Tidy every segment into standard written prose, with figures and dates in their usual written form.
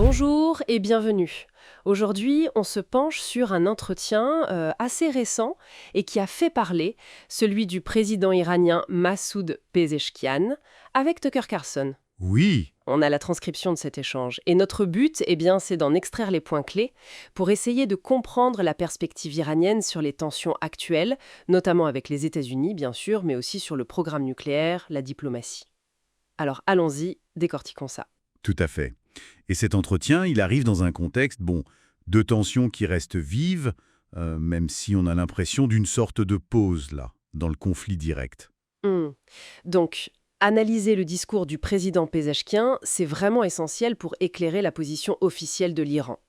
Bonjour et bienvenue. Aujourd'hui, on se penche sur un entretien assez récent et qui a fait parler, celui du président iranien Massoud Pezeshkian avec Tucker Carlson. Oui, On a la transcription de cet échange et notre but, c'est d'en extraire les points clés pour essayer de comprendre la perspective iranienne sur les tensions actuelles, notamment avec les États-Unis bien sûr, mais aussi sur le programme nucléaire, la diplomatie. Alors allons-y, décortiquons ça. tout à fait. Et cet entretien, il arrive dans un contexte, de tensions qui restent vives, même si on a l'impression d'une sorte de pause, là, dans le conflit direct. Hmm. Donc, analyser le discours du président Pezeshkian, c'est vraiment essentiel pour éclairer la position officielle de l'Iran.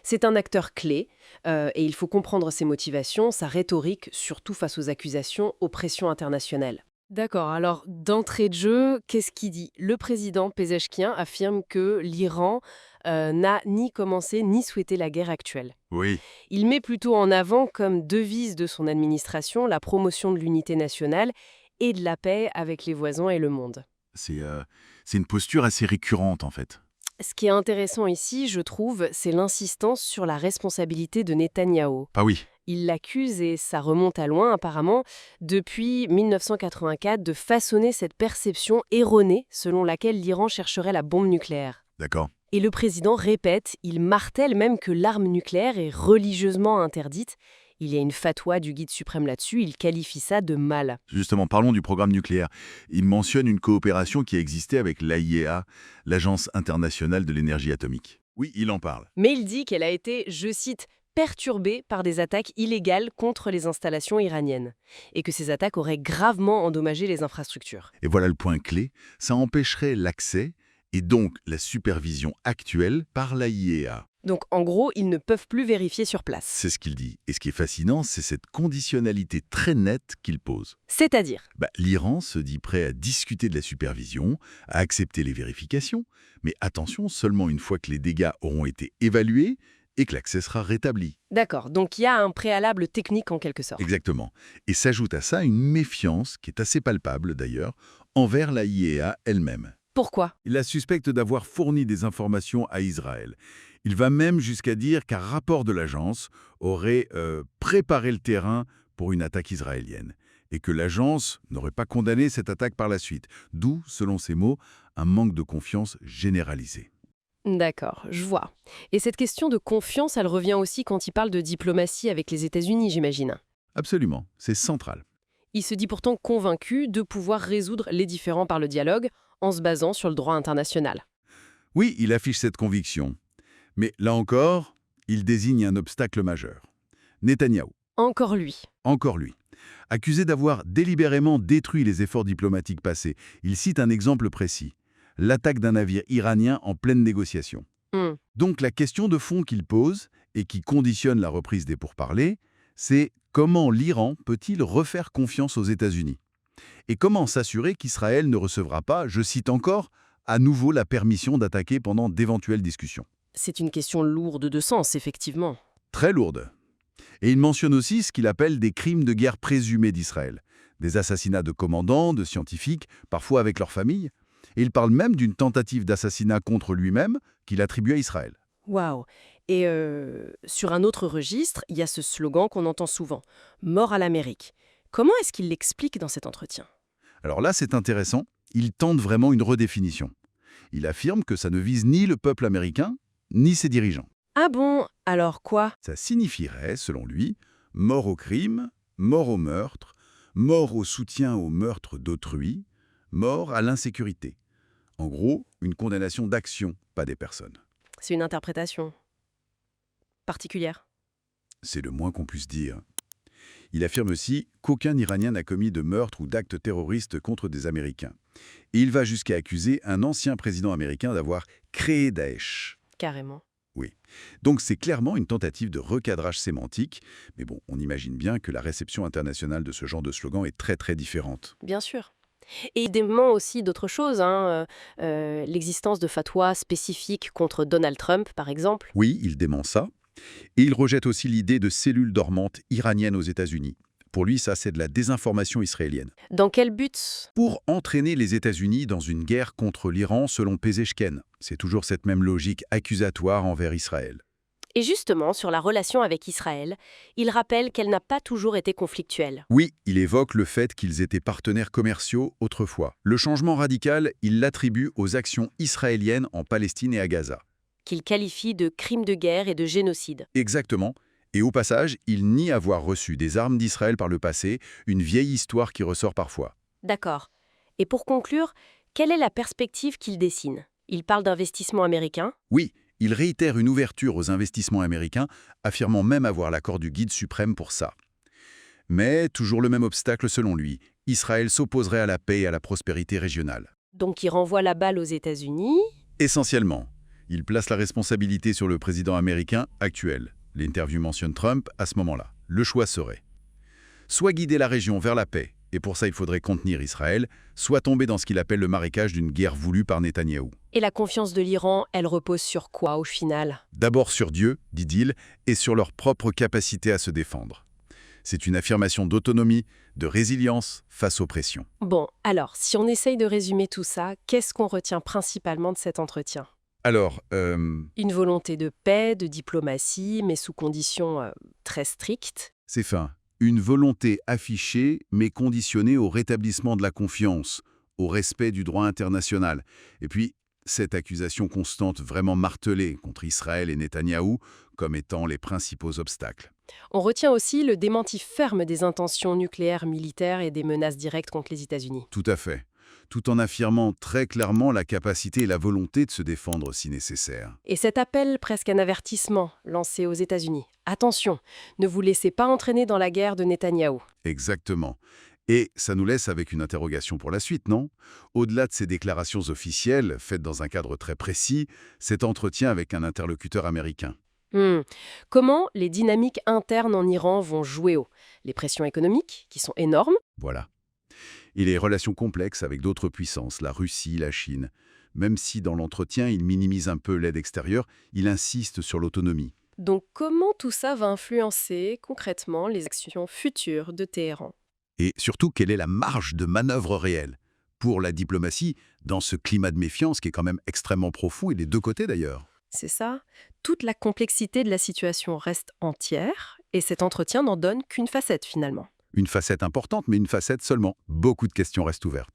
C'est un acteur clé, et il faut comprendre ses motivations, sa rhétorique, surtout face aux accusations, aux pressions internationales. D'accord, alors d'entrée de jeu, qu'est-ce qu'il dit? Le président Pezeshkian affirme que l'Iran n'a ni commencé ni souhaité la guerre actuelle. Oui. Il met plutôt en avant comme devise de son administration la promotion de l'unité nationale et de la paix avec les voisins et le monde. C'est une posture assez récurrente, en fait. Ce qui est intéressant ici, je trouve, c'est l'insistance sur la responsabilité de Netanyahou. Ah oui. Il l'accuse, et ça remonte à loin apparemment, depuis 1984, de façonner cette perception erronée selon laquelle l'Iran chercherait la bombe nucléaire. D'accord. Et le président répète, il martèle même que l'arme nucléaire est religieusement interdite. Il y a une fatwa du guide suprême là-dessus, il qualifie ça de mal. Justement, parlons du programme nucléaire. Il mentionne une coopération qui existait avec l'AIEA, l'Agence internationale de l'énergie atomique. Oui, il en parle. Mais il dit qu'elle a été, je cite, perturbée par des attaques illégales contre les installations iraniennes, et que ces attaques auraient gravement endommagé les infrastructures. Et voilà le point clé, ça empêcherait l'accès et donc la supervision actuelle par l'AIEA. Donc en gros, ils ne peuvent plus vérifier sur place. C'est ce qu'il dit. Et ce qui est fascinant, c'est cette conditionnalité très nette qu'il pose. C'est-à-dire, L'Iran se dit prêt à discuter de la supervision, à accepter les vérifications, mais attention, seulement une fois que les dégâts auront été évalués et que l'accès sera rétabli. d'accord, donc il y a un préalable technique en quelque sorte. Exactement. Et s'ajoute à ça une méfiance, qui est assez palpable d'ailleurs, envers la IEA elle-même. Pourquoi? Il la suspecte d'avoir fourni des informations à Israël. Il va même jusqu'à dire qu'un rapport de l'agence aurait préparé le terrain pour une attaque israélienne et que l'agence n'aurait pas condamné cette attaque par la suite. D'où, selon ses mots, un manque de confiance généralisé. D'accord, je vois. Et cette question de confiance, elle revient aussi quand il parle de diplomatie avec les États-Unis, j'imagine. Absolument, c'est central. Il se dit pourtant convaincu de pouvoir résoudre les différends par le dialogue en se basant sur le droit international. Oui, il affiche cette conviction. Mais là encore, il désigne un obstacle majeur. Netanyahou, Encore lui. encore lui. Accusé d'avoir délibérément détruit les efforts diplomatiques passés, il cite un exemple précis, l'attaque d'un navire iranien en pleine négociation. Hmm. Donc la question de fond qu'il pose, et qui conditionne la reprise des pourparlers, c'est comment l'Iran peut-il refaire confiance aux États-Unis? Et comment s'assurer qu'Israël ne recevra pas, je cite encore, à nouveau la permission d'attaquer pendant d'éventuelles discussions? C'est une question lourde de sens, effectivement. Très lourde. Et il mentionne aussi ce qu'il appelle des crimes de guerre présumés d'Israël, des assassinats de commandants, de scientifiques, parfois avec leurs familles. Et il parle même d'une tentative d'assassinat contre lui-même qu'il attribue à Israël. Waouh. Et sur un autre registre, il y a ce slogan qu'on entend souvent, Mort à l'Amérique. Comment est-ce qu'il l'explique dans cet entretien? Alors là, c'est intéressant, il tente vraiment une redéfinition. Il affirme que ça ne vise ni le peuple américain, ni ses dirigeants. Ah bon? Alors quoi? Ça signifierait, selon lui, mort au crime, mort au meurtre, mort au soutien au meurtre d'autrui, mort à l'insécurité. En gros, une condamnation d'action, pas des personnes. C'est une interprétation particulière. C'est le moins qu'on puisse dire. Il affirme aussi qu'aucun Iranien n'a commis de meurtre ou d'acte terroriste contre des Américains. Et il va jusqu'à accuser un ancien président américain d'avoir créé Daesh. Carrément. Oui. Donc c'est clairement une tentative de recadrage sémantique, mais bon, on imagine bien que la réception internationale de ce genre de slogan est très très différente. Bien sûr. Et il dément aussi d'autres choses, hein, l'existence de fatwas spécifiques contre Donald Trump, par exemple. Oui, il dément ça, et il rejette aussi l'idée de cellules dormantes iraniennes aux États-Unis. Pour lui, ça, c'est de la désinformation israélienne. Dans quel but? Pour entraîner les États-Unis dans une guerre contre l'Iran selon Pezeshkian. C'est toujours cette même logique accusatoire envers Israël. Et justement, sur la relation avec Israël, il rappelle qu'elle n'a pas toujours été conflictuelle. Oui, il évoque le fait qu'ils étaient partenaires commerciaux autrefois. Le changement radical, il l'attribue aux actions israéliennes en Palestine et à Gaza. Qu'il qualifie de crimes de guerre et de génocide. Exactement. Et au passage, il nie avoir reçu des armes d'Israël par le passé, une vieille histoire qui ressort parfois. D'accord. Et pour conclure, quelle est la perspective qu'il dessine? Il parle d'investissement américain. Oui, il réitère une ouverture aux investissements américains, affirmant même avoir l'accord du guide suprême pour ça. Mais toujours le même obstacle selon lui, Israël s'opposerait à la paix et à la prospérité régionale. Donc il renvoie la balle aux États-Unis. Essentiellement, il place la responsabilité sur le président américain actuel. L'interview mentionne Trump à ce moment-là. Le choix serait soit guider la région vers la paix, et pour ça il faudrait contenir Israël, soit tomber dans ce qu'il appelle le marécage d'une guerre voulue par Netanyahou. Et la confiance de l'Iran, elle repose sur quoi au final? D'abord sur Dieu, dit-il, et sur leur propre capacité à se défendre. C'est une affirmation d'autonomie, de résilience face aux pressions. Bon, alors, si on essaye de résumer tout ça, qu'est-ce qu'on retient principalement de cet entretien? Alors, Une volonté de paix, de diplomatie, mais sous conditions très strictes. c'est fin. Une volonté affichée, mais conditionnée au rétablissement de la confiance, au respect du droit international. Et puis, cette accusation constante vraiment martelée contre Israël et Netanyahou comme étant les principaux obstacles. On retient aussi le démenti ferme des intentions nucléaires militaires et des menaces directes contre les États-Unis. Tout à fait. Tout en affirmant très clairement la capacité et la volonté de se défendre si nécessaire. Et cet appel, presque un avertissement, lancé aux États-Unis. Attention, ne vous laissez pas entraîner dans la guerre de Netanyahou. Exactement. Et ça nous laisse avec une interrogation pour la suite, non? Au-delà de ces déclarations officielles, faites dans un cadre très précis, cet entretien avec un interlocuteur américain. Comment les dynamiques internes en Iran vont jouer haut? Les pressions économiques, qui sont énormes. Voilà. Et les relations complexes avec d'autres puissances, la Russie, la Chine. Même si dans l'entretien, il minimise un peu l'aide extérieure, il insiste sur l'autonomie. Donc comment tout ça va influencer concrètement les actions futures de Téhéran? Et surtout, quelle est la marge de manœuvre réelle pour la diplomatie dans ce climat de méfiance qui est quand même extrêmement profond, et des deux côtés d'ailleurs. C'est ça. Toute la complexité de la situation reste entière, et cet entretien n'en donne qu'une facette finalement. Une facette importante, mais une facette seulement. Beaucoup de questions restent ouvertes.